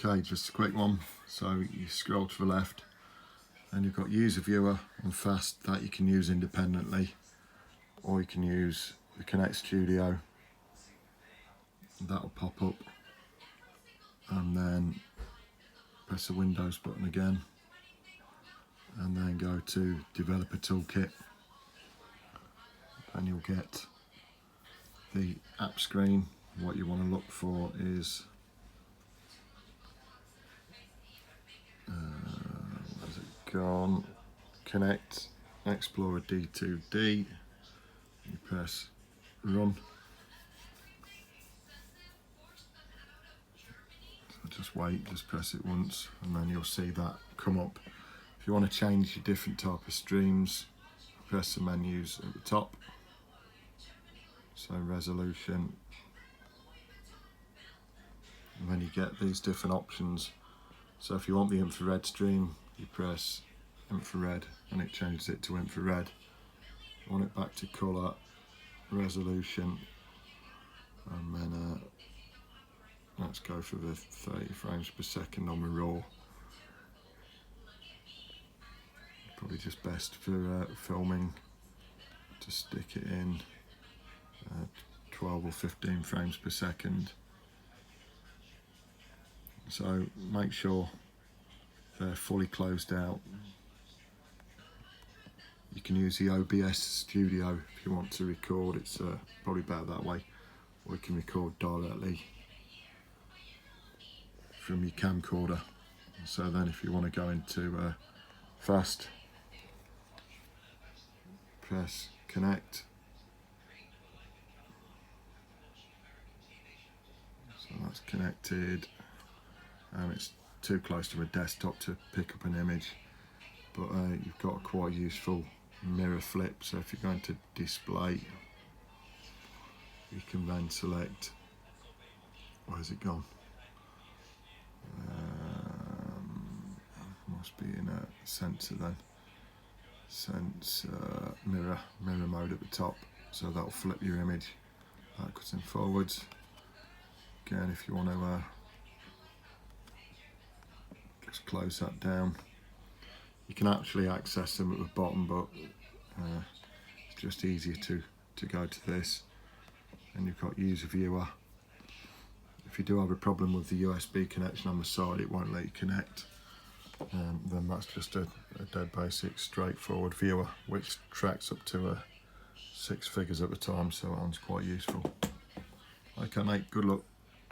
Okay, just a quick one. So you scroll to the left and you've got user viewer and fast that you can use independently, or you can use the Connect Studio. That'll pop up, and then press the Windows button again, and then go to Developer Toolkit, and you'll get the app screen. What you want to look for is where's it gone? Connect Explorer D2D. You press run. So just wait, just press it once, and then you'll see that come up. If you want to change your different type of streams, press the menus at the top. So resolution, and then you get these different options. So if you want the infrared stream, you press infrared and it changes it to infrared. You want it back to colour, resolution, and then let's go for the 30 frames per second on the raw. Probably just best for filming to stick it in 12 or 15 frames per second. So make sure they're fully closed out. You can use the OBS Studio if you want to record. It's probably better that way, or you can record directly from your camcorder. So then if you want to go into fast, press connect. So that's connected. It's too close to a desktop to pick up an image, but you've got a quite useful mirror flip. So if you're going to display, you can then select, where's it gone? Must be in a sensor then. Sensor mirror mode at the top. So that'll flip your image backwards and forwards. Again, if you want to just close that down, you can actually access them at the bottom, but it's just easier to go to this. And you've got user viewer. If you do have a problem with the USB connection on the side, it won't let you connect. Then that's just a dead basic straightforward viewer, which tracks up to 6 figures at a time, so that one's quite useful. Okay mate, good luck.